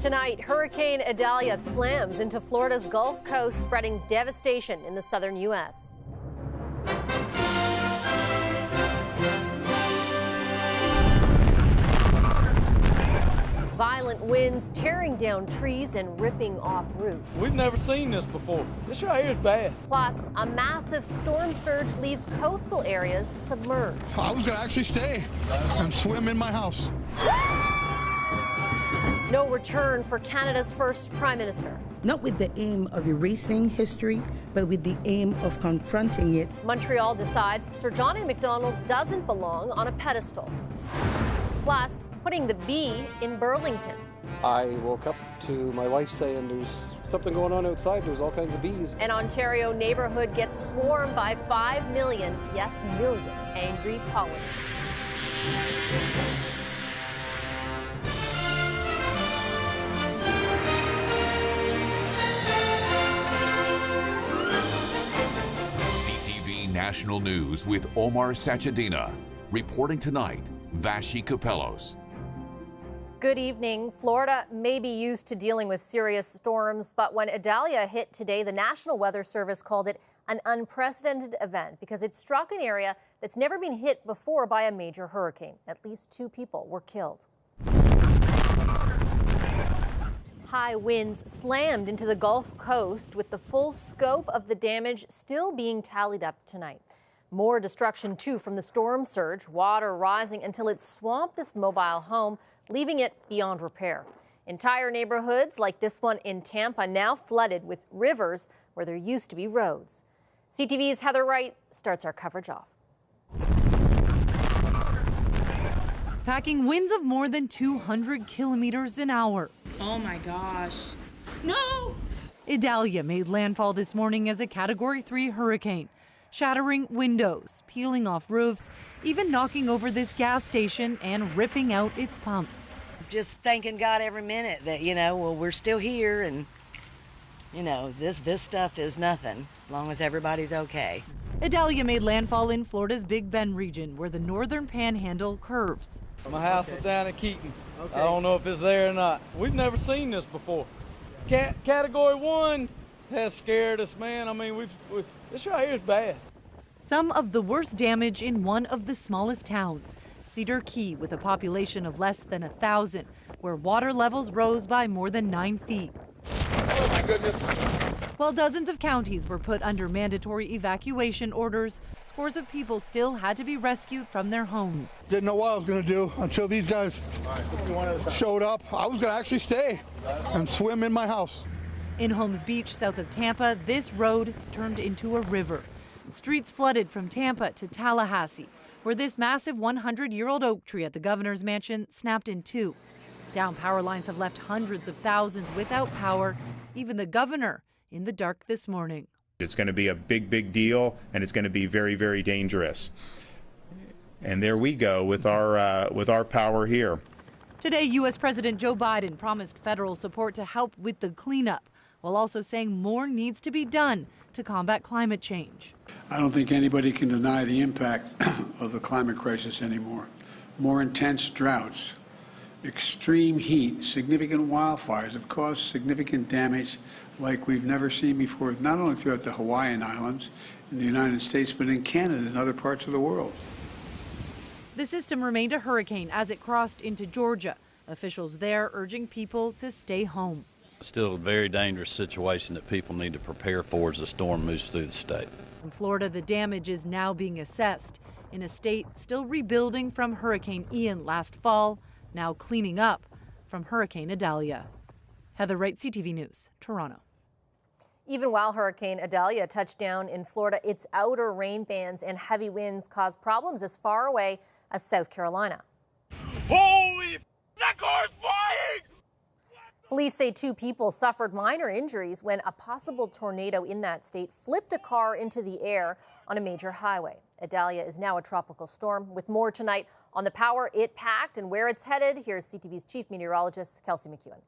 Tonight, Hurricane Idalia slams into Florida's Gulf Coast, spreading devastation in the southern U.S. Violent winds tearing down trees and ripping off roofs. We've never seen this before. This right here is bad. Plus, a massive storm surge leaves coastal areas submerged. I was going to actually stay and swim in my house. No return for Canada's first Prime Minister. Not with the aim of erasing history, but with the aim of confronting it. Montreal decides Sir John A. MacDonald doesn't belong on a pedestal. Plus, putting the B in Burlington. I woke up to my wife saying there's something going on outside, there's all kinds of bees. An Ontario neighborhood gets swarmed by 5 million, yes, million, angry pollinators. CTV National News with Omar Sachedina. Reporting tonight, Vashi Capellos. Good evening. Florida may be used to dealing with serious storms, but when Idalia hit today, the National Weather Service called it an unprecedented event because it struck an area that's never been hit before by a major hurricane. At least 2 people were killed. High winds slammed into the Gulf Coast, with the full scope of the damage still being tallied up tonight. More destruction, too, from the storm surge, water rising until it swamped this mobile home, leaving it beyond repair. Entire neighborhoods like this one in Tampa now flooded with rivers where there used to be roads. CTV's Heather Wright starts our coverage off. Packing winds of more than 200 kilometers an hour. Oh my gosh. No! Idalia made landfall this morning as a Category 3 hurricane, shattering windows, peeling off roofs, even knocking over this gas station and ripping out its pumps. Just thanking God every minute that, well, we're still here and, this stuff is nothing as long as everybody's okay. Idalia made landfall in Florida's Big Bend region, where the northern panhandle curves. My house is down in Keaton. Okay. I don't know if it's there or not. We've never seen this before. Category 1 has scared us, man. I mean, this right here is bad. Some of the worst damage in one of the smallest towns, Cedar Key, with a population of less than 1,000, where water levels rose by more than 9 feet. Oh my goodness. While dozens of counties were put under mandatory evacuation orders, scores of people still had to be rescued from their homes. Didn't know what I was going to do until these guys showed up. I was going to actually stay and swim in my house. In Holmes Beach, south of Tampa, this road turned into a river. Streets flooded from Tampa to Tallahassee, where this massive 100-year-old oak tree at the governor's mansion snapped in 2. Down power lines have left hundreds of thousands without power, even the governor in the dark this morning. It's going to be a big deal, and it's going to be very, very dangerous. And there we go with our power here. Today, U.S. President Joe Biden promised federal support to help with the cleanup, while also saying more needs to be done to combat climate change. I don't think anybody can deny the impact of the climate crisis anymore. More intense droughts, extreme heat, significant wildfires have caused significant damage like we've never seen before, not only throughout the Hawaiian Islands in the United States, but in Canada and other parts of the world. The system remained a hurricane as it crossed into Georgia. Officials there urging people to stay home. Still a very dangerous situation that people need to prepare for as the storm moves through the state. In Florida, the damage is now being assessed in a state still rebuilding from Hurricane Ian last fall, now cleaning up from Hurricane Idalia. Heather Wright, CTV News, Toronto. Even while Hurricane Idalia touched down in Florida, its outer rain bands and heavy winds caused problems as far away as South Carolina. Holy that car's flying! Police say 2 people suffered minor injuries when a possible tornado in that state flipped a car into the air on a major highway. Idalia is now a tropical storm. With more tonight on the power it packed and where it's headed, here's CTV's chief meteorologist, Kelsey McEwen.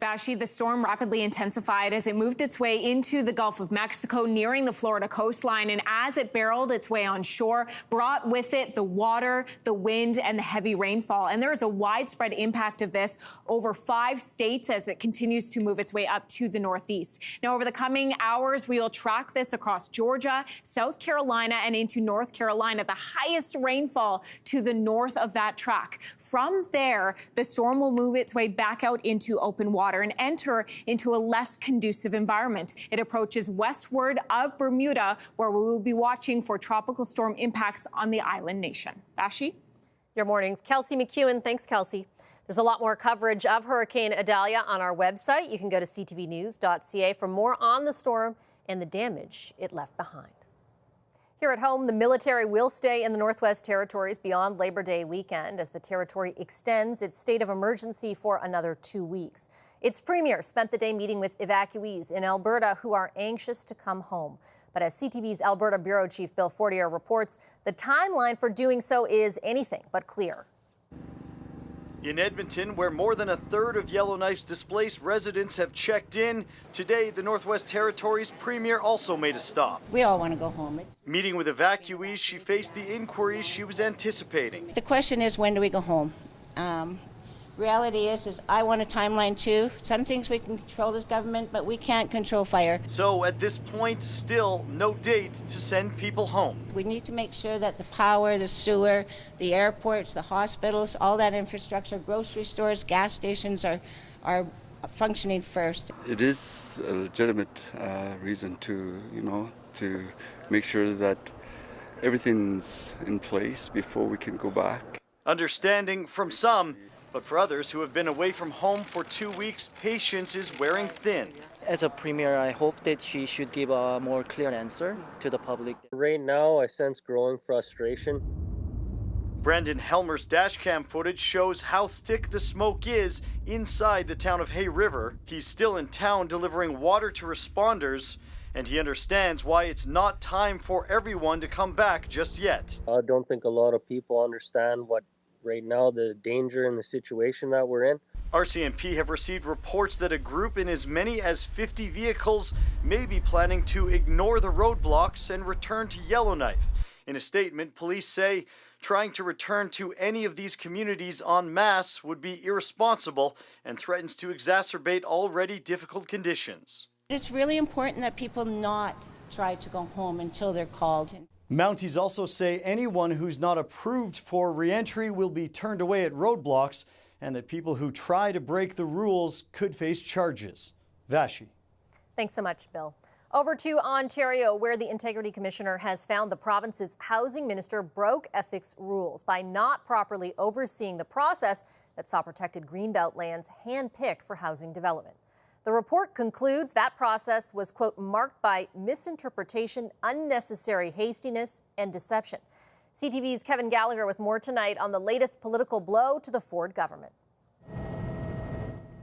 Vashi, the storm rapidly intensified as it moved its way into the Gulf of Mexico, nearing the Florida coastline. And as it barreled its way on shore, brought with it the water, the wind, and the heavy rainfall. And there is a widespread impact of this over 5 states as it continues to move its way up to the northeast. Now, over the coming hours, we will track this across Georgia, South Carolina, and into North Carolina, the highest rainfall to the north of that track. From there, the storm will move its way back out into open water and enter into a less conducive environment. It approaches westward of Bermuda, where we will be watching for tropical storm impacts on the island nation. Vashi? Your mornings. Kelsey McEwen. Thanks, Kelsey. There's a lot more coverage of Hurricane Idalia on our website. You can go to ctvnews.ca for more on the storm and the damage it left behind. Here at home, the military will stay in the Northwest Territories beyond Labor Day weekend as the territory extends its state of emergency for another 2 weeks. Its premier spent the day meeting with evacuees in Alberta who are anxious to come home. But as CTV's Alberta Bureau Chief Bill Fortier reports, the timeline for doing so is anything but clear. In Edmonton, where more than a third of Yellowknife's displaced residents have checked in, today the Northwest Territories premier also made a stop. We all want to go home. Meeting with evacuees, she faced the inquiries she was anticipating. The question is, when do we go home? Reality is I want a timeline too. Some things we can control as government, but we can't control fire. So at this point, still no date to send people home. We need to make sure that the power, the sewer, the airports, the hospitals, all that infrastructure, grocery stores, gas stations are functioning first. It is a legitimate reason to make sure that everything's in place before we can go back. Understanding from some, but for others who have been away from home for 2 weeks, patience is wearing thin. As a premier, I hope that she should give a more clear answer to the public. Right now, I sense growing frustration. Brandon Helmer's dashcam footage shows how thick the smoke is inside the town of Hay River. He's still in town delivering water to responders, and he understands why it's not time for everyone to come back just yet. I don't think a lot of people understand what right now the danger and the situation that we're in. RCMP have received reports that a group in as many as 50 vehicles may be planning to ignore the roadblocks and return to Yellowknife. In a statement, police say trying to return to any of these communities en masse would be irresponsible and threatens to exacerbate already difficult conditions. It's really important that people not try to go home until they're called. Mounties also say anyone who's not approved for re-entry will be turned away at roadblocks and that people who try to break the rules could face charges. Vashi. Thanks so much, Bill. Over to Ontario, where the Integrity Commissioner has found the province's housing minister broke ethics rules by not properly overseeing the process that saw protected Greenbelt lands handpicked for housing development. The report concludes that process was, quote, marked by misinterpretation, unnecessary hastiness, and deception. CTV's Kevin Gallagher with more tonight on the latest political blow to the Ford government.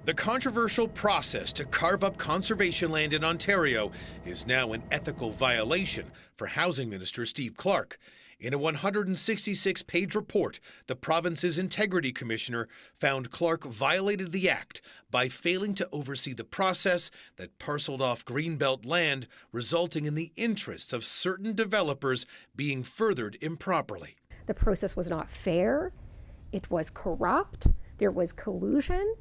The controversial process to carve up conservation land in Ontario is now an ethical violation for Housing Minister Steve Clark. In a 166-page report, the province's Integrity Commissioner found Clark violated the act by failing to oversee the process that parceled off Greenbelt land, resulting in the interests of certain developers being furthered improperly. The process was not fair, it was corrupt, there was collusion,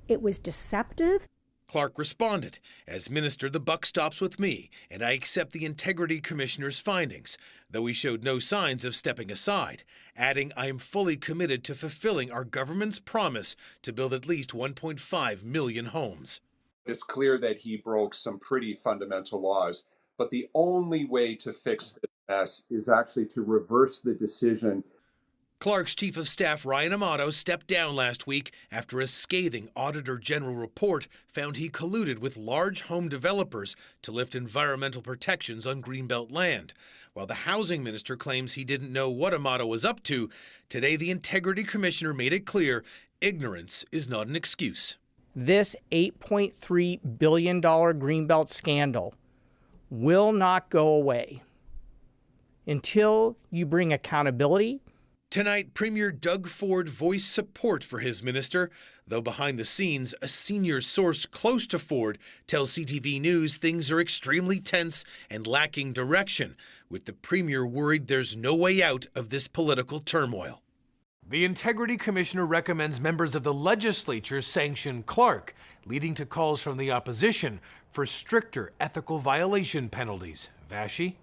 it was deceptive. Clark responded, "As minister, the buck stops with me, and I accept the Integrity Commissioner's findings," though he showed no signs of stepping aside, adding, "I am fully committed to fulfilling our government's promise to build at least 1.5 million homes." It's clear that he broke some pretty fundamental laws, but the only way to fix this mess is actually to reverse the decision. Clark's Chief of Staff Ryan Amato stepped down last week after a scathing Auditor General report found he colluded with large home developers to lift environmental protections on Greenbelt land. While the Housing Minister claims he didn't know what Amato was up to, today the Integrity Commissioner made it clear ignorance is not an excuse. This $8.3 billion Greenbelt scandal will not go away until you bring accountability. Tonight, Premier Doug Ford voiced support for his minister, though behind the scenes, a senior source close to Ford tells CTV News things are extremely tense and lacking direction, with the Premier worried there's no way out of this political turmoil. The Integrity Commissioner recommends members of the legislature sanction Clark, leading to calls from the opposition for stricter ethical violation penalties. Vashi?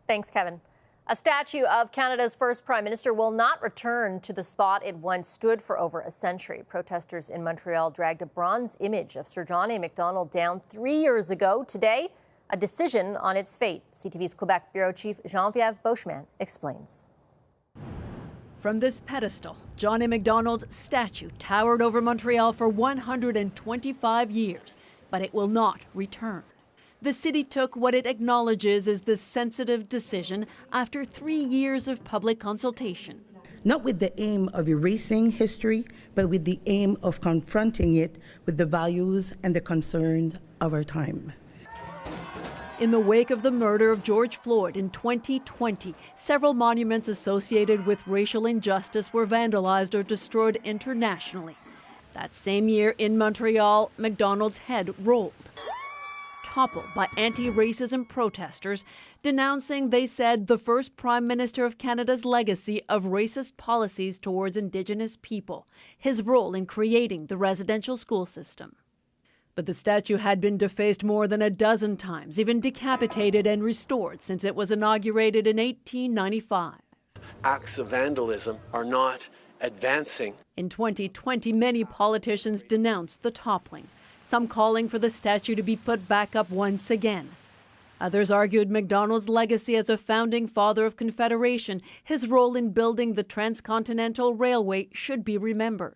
Thanks, Kevin. A statue of Canada's first prime minister will not return to the spot it once stood for over a century. Protesters in Montreal dragged a bronze image of Sir John A. MacDonald down 3 years ago. Today, a decision on its fate. CTV's Quebec Bureau Chief Geneviève Beauchemin explains. From this pedestal, John A. MacDonald's statue towered over Montreal for 125 years, but it will not return. The city took what it acknowledges is the sensitive decision after 3 years of public consultation. Not with the aim of erasing history, but with the aim of confronting it with the values and the concerns of our time. In the wake of the murder of George Floyd in 2020, several monuments associated with racial injustice were vandalized or destroyed internationally. That same year in Montreal, MacDonald's head rolled, toppled by anti-racism protesters, denouncing, they said, the first Prime Minister of Canada's legacy of racist policies towards Indigenous people, his role in creating the residential school system. But the statue had been defaced more than a dozen times, even decapitated and restored since it was inaugurated in 1895. Acts of vandalism are not advancing. In 2020, many politicians denounced the toppling, some calling for the statue to be put back up once again. Others argued MacDonald's legacy as a founding father of Confederation, his role in building the Transcontinental Railway, should be remembered.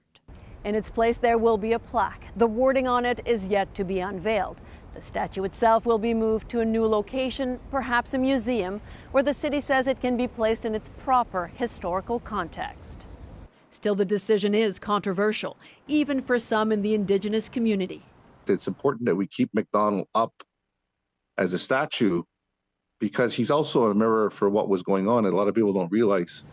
In its place, there will be a plaque. The wording on it is yet to be unveiled. The statue itself will be moved to a new location, perhaps a museum, where the city says it can be placed in its proper historical context. Still, the decision is controversial, even for some in the Indigenous community. It's important that we keep MacDonald up as a statue because he's also a mirror for what was going on, and a lot of people don't realize.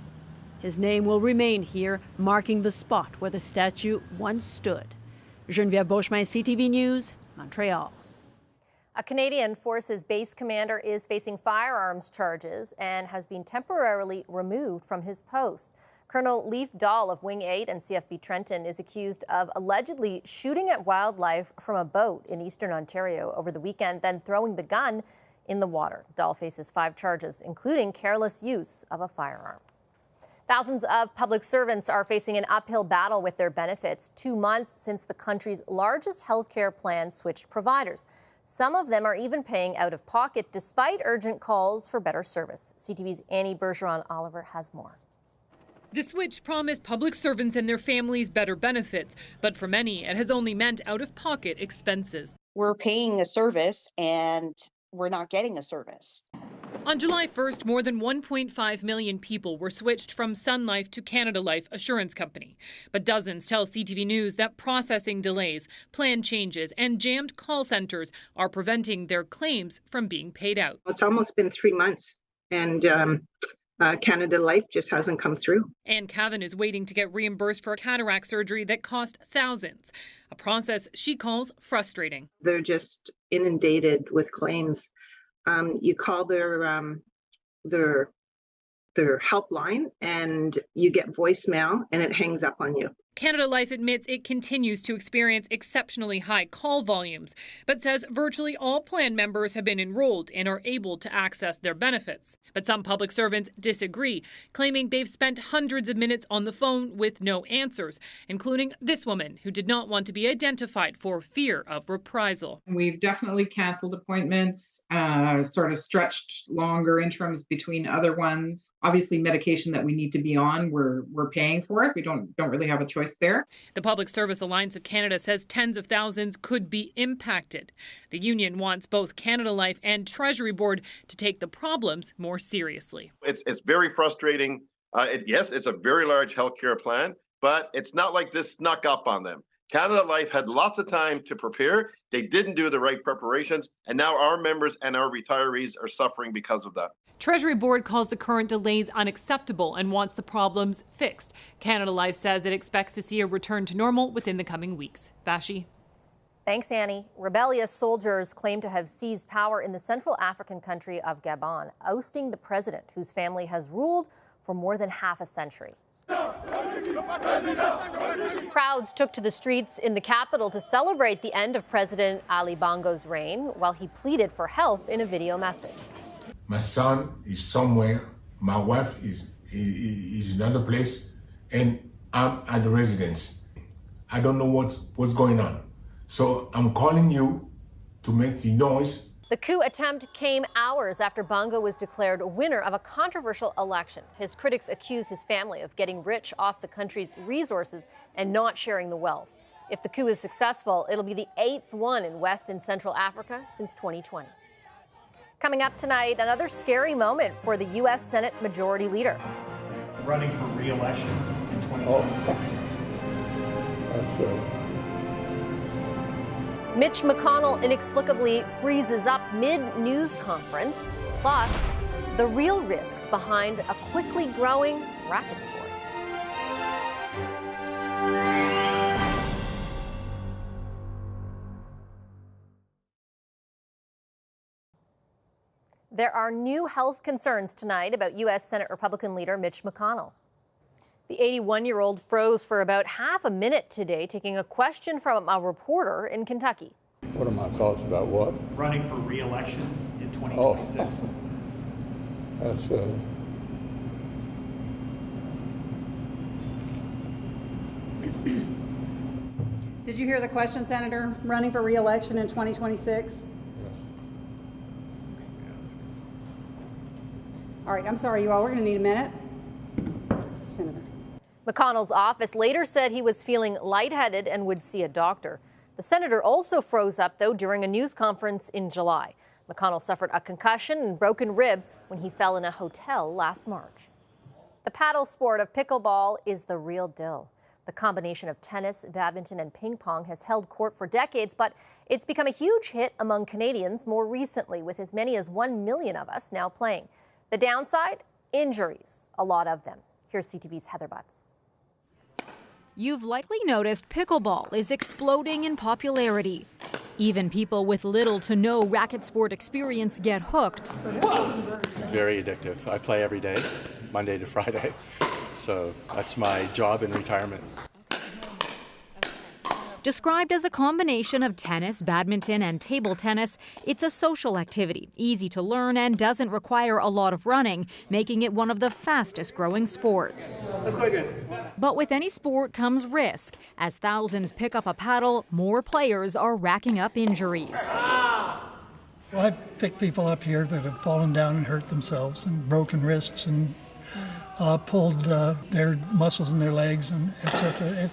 His name will remain here, marking the spot where the statue once stood. Geneviève Beauchemin, CTV News, Montreal. A Canadian Forces base commander is facing firearms charges and has been temporarily removed from his post. Colonel Leif Dahl of Wing 8 and CFB Trenton is accused of allegedly shooting at wildlife from a boat in eastern Ontario over the weekend, then throwing the gun in the water. Dahl faces 5 charges, including careless use of a firearm. Thousands of public servants are facing an uphill battle with their benefits 2 months since the country's largest health care plan switched providers. Some of them are even paying out of pocket despite urgent calls for better service. CTV's Annie Bergeron-Oliver has more. The switch promised public servants and their families better benefits, but for many, it has only meant out-of-pocket expenses. We're paying a service and we're not getting a service. On July 1st, more than 1.5 million people were switched from Sun Life to Canada Life Assurance Company. But dozens tell CTV News that processing delays, plan changes, and jammed call centers are preventing their claims from being paid out. It's almost been 3 months, and Canada Life just hasn't come through. Anne Cavan is waiting to get reimbursed for a cataract surgery that cost thousands, a process she calls frustrating. They're just inundated with claims. You call their helpline and you get voicemail and it hangs up on you. Canada Life admits it continues to experience exceptionally high call volumes, but says virtually all plan members have been enrolled and are able to access their benefits. But some public servants disagree, claiming they've spent hundreds of minutes on the phone with no answers, including this woman who did not want to be identified for fear of reprisal. We've definitely canceled appointments, sort of stretched longer interims between other ones. Obviously, medication that we need to be on, we're paying for it. We don't really have a choice there. The Public Service Alliance of Canada says tens of thousands could be impacted. The union wants both Canada Life and Treasury Board to take the problems more seriously. It's very frustrating. Yes, it's a very large healthcare plan, but it's not like this snuck up on them. Canada Life had lots of time to prepare. They didn't do the right preparations, and now our members and our retirees are suffering because of that. Treasury Board calls the current delays unacceptable and wants the problems fixed. Canada Life says it expects to see a return to normal within the coming weeks. Vashi. Thanks, Annie. Rebellious soldiers claim to have seized power in the Central African country of Gabon, ousting the president, whose family has ruled for more than half a century. Crowds took to the streets in the capital to celebrate the end of President Ali Bongo's reign, while he pleaded for help in a video message. My son is somewhere, my wife is in another place, and I'm at the residence. I don't know what's going on. So I'm calling you to make noise. The coup attempt came hours after Bongo was declared winner of a controversial election. His critics accuse his family of getting rich off the country's resources and not sharing the wealth. If the coup is successful, it'll be the 8th one in West and Central Africa since 2020. Coming up tonight, another scary moment for the U.S. Senate Majority Leader. Running for re-election in 2026. Mitch McConnell inexplicably freezes up mid-news conference, plus the real risks behind a quickly growing racket sport. There are new health concerns tonight about U.S. Senate Republican leader Mitch McConnell. The 81-year-old froze for about half a minute today, taking a question from a reporter in Kentucky. What are my thoughts about what? Running for re-election in 2026. That's Did you hear the question, Senator? Running for re-election in 2026? All right, I'm sorry, you all. We're going to need a minute. Senator. McConnell's office later said he was feeling lightheaded and would see a doctor. The senator also froze up, though, during a news conference in July. McConnell suffered a concussion and broken rib when he fell in a hotel last March. The paddle sport of pickleball is the real deal. The combination of tennis, badminton, and ping pong has held court for decades, but it's become a huge hit among Canadians more recently, with as many as 1 million of us now playing. The downside? Injuries, a lot of them. Here's CTV's Heather Butts. You've likely noticed pickleball is exploding in popularity. Even people with little to no racket sport experience get hooked. Very addictive. I play every day, Monday to Friday. So that's my job in retirement. Described as a combination of tennis, badminton, and table tennis, it's a social activity, easy to learn and doesn't require a lot of running, making it one of the fastest growing sports. That's quite good. But with any sport comes risk. As thousands pick up a paddle, more players are racking up injuries. Well, I've picked people up here that have fallen down and hurt themselves and broken wrists and pulled their muscles in their legs and etc.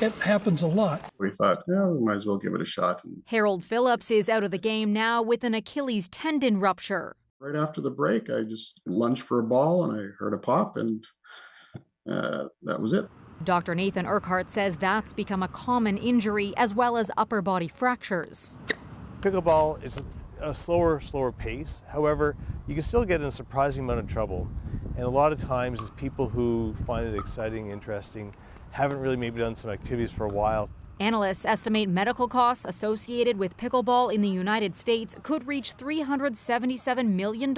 It happens a lot. We thought, yeah, we might as well give it a shot. Harold Phillips is out of the game now with an Achilles tendon rupture. Right after the break, I just lunged for a ball and I heard a pop, and that was it. Dr. Nathan Urquhart says that's become a common injury, as well as upper body fractures. Pickleball is a slower pace. However, you can still get in a surprising amount of trouble. And a lot of times it's people who find it exciting, interesting, haven't really maybe done some activities for a while. Analysts estimate medical costs associated with pickleball in the United States could reach $377 million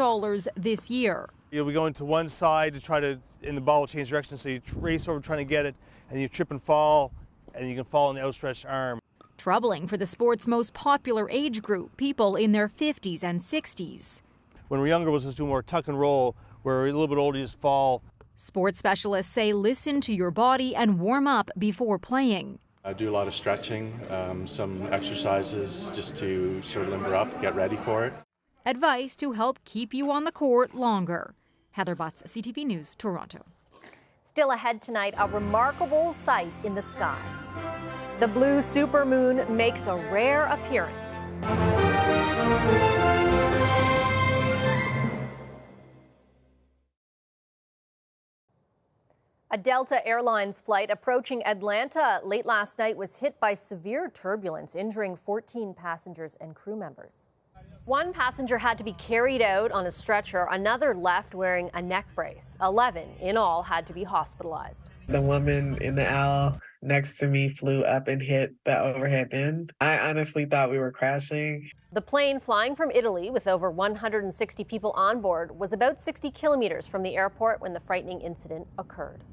this year. You'll be going to one side to try to, and the ball will change direction, so you race over trying to get it, and you trip and fall, and you can fall on the outstretched arm. Troubling for the sport's most popular age group, people in their 50s and 60s. When we're younger, we'll just do more tuck and roll. Where a little bit older, you just fall. Sports specialists say listen to your body and warm up before playing. I do a lot of stretching, some exercises just to sort of limber up, get ready for it. Advice to help keep you on the court longer. Heather Butts, CTV News, Toronto. Still ahead tonight, a remarkable sight in the sky. The blue supermoon makes a rare appearance. A Delta Airlines flight approaching Atlanta late last night was hit by severe turbulence, injuring 14 passengers and crew members. One passenger had to be carried out on a stretcher. Another left wearing a neck brace. 11 in all had to be hospitalized. The woman in the aisle next to me flew up and hit the overhead bin. I honestly thought we were crashing. The plane, flying from Italy with over 160 people on board, was about 60 kilometers from the airport when the frightening incident occurred.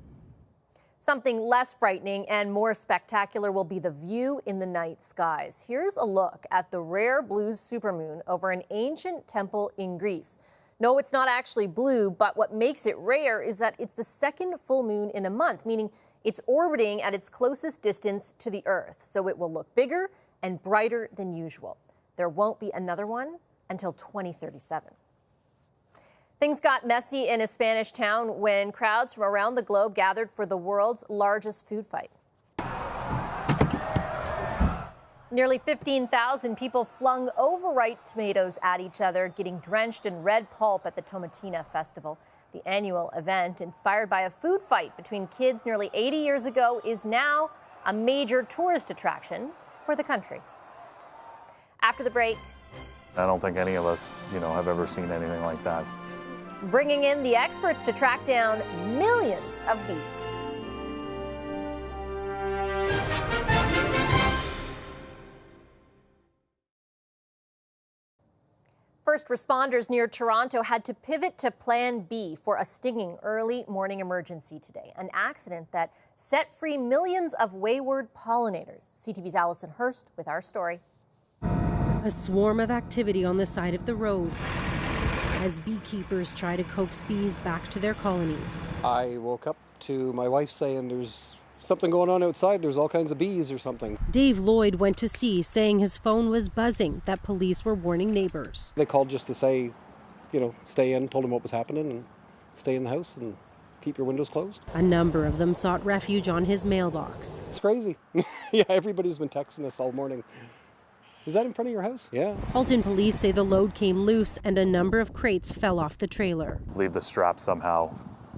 Something less frightening and more spectacular will be the view in the night skies. Here's a look at the rare blue supermoon over an ancient temple in Greece. No, it's not actually blue, but what makes it rare is that it's the second full moon in a month, meaning it's orbiting at its closest distance to the Earth, so it will look bigger and brighter than usual. There won't be another one until 2037. Things got messy in a Spanish town when crowds from around the globe gathered for the world's largest food fight. Nearly 15,000 people flung overripe tomatoes at each other, getting drenched in red pulp at the Tomatina Festival. The annual event, inspired by a food fight between kids nearly 80 years ago, is now a major tourist attraction for the country. After the break, I don't think any of us, have ever seen anything like that. Bringing in the experts to track down millions of bees. First responders near Toronto had to pivot to Plan B for a stinging early morning emergency today, an accident that set free millions of wayward pollinators. CTV's Allison Hurst with our story. A swarm of activity on the side of the road as beekeepers try to coax bees back to their colonies. I woke up to my wife saying there's something going on outside, there's all kinds of bees or something. Dave Lloyd went to see, saying his phone was buzzing, that police were warning neighbors. They called just to say, stay in, told them what was happening and stay in the house and keep your windows closed. A number of them sought refuge on his mailbox. It's crazy. Yeah, everybody's been texting us all morning. Is that in front of your house? Yeah. Halton police say the load came loose and a number of crates fell off the trailer. I believe the strap somehow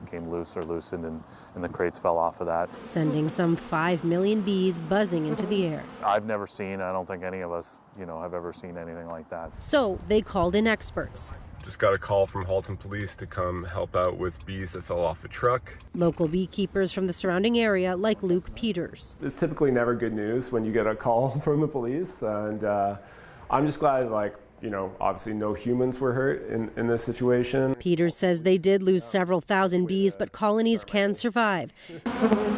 came loose or loosened and the crates fell off of that. Sending some 5 million bees buzzing into the air. I've never seen, I don't think any of us, have ever seen anything like that. So they called in experts. Just got a call from Halton Police to come help out with bees that fell off a truck. Local beekeepers from the surrounding area, like Luke Peters. It's typically never good news when you get a call from the police, and I'm just glad, obviously no humans were hurt in this situation. Peters says they did lose several thousand bees, but colonies can survive,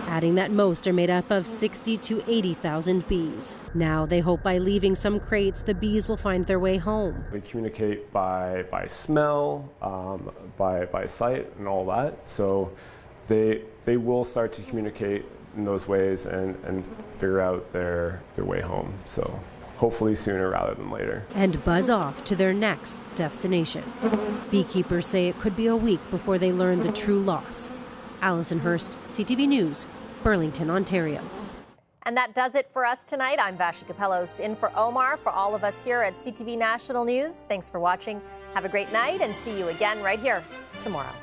adding that most are made up of 60 to 80,000 bees. Now they hope by leaving some crates, the bees will find their way home. They communicate by smell, by sight and all that, so they will start to communicate in those ways and figure out their way home. So hopefully sooner rather than later. And buzz off to their next destination. Beekeepers say it could be a week before they learn the true loss. Allison Hurst, CTV News, Burlington, Ontario. And that does it for us tonight. I'm Vashi Capellos, in for Omar. For all of us here at CTV National News, thanks for watching. Have a great night and see you again right here tomorrow.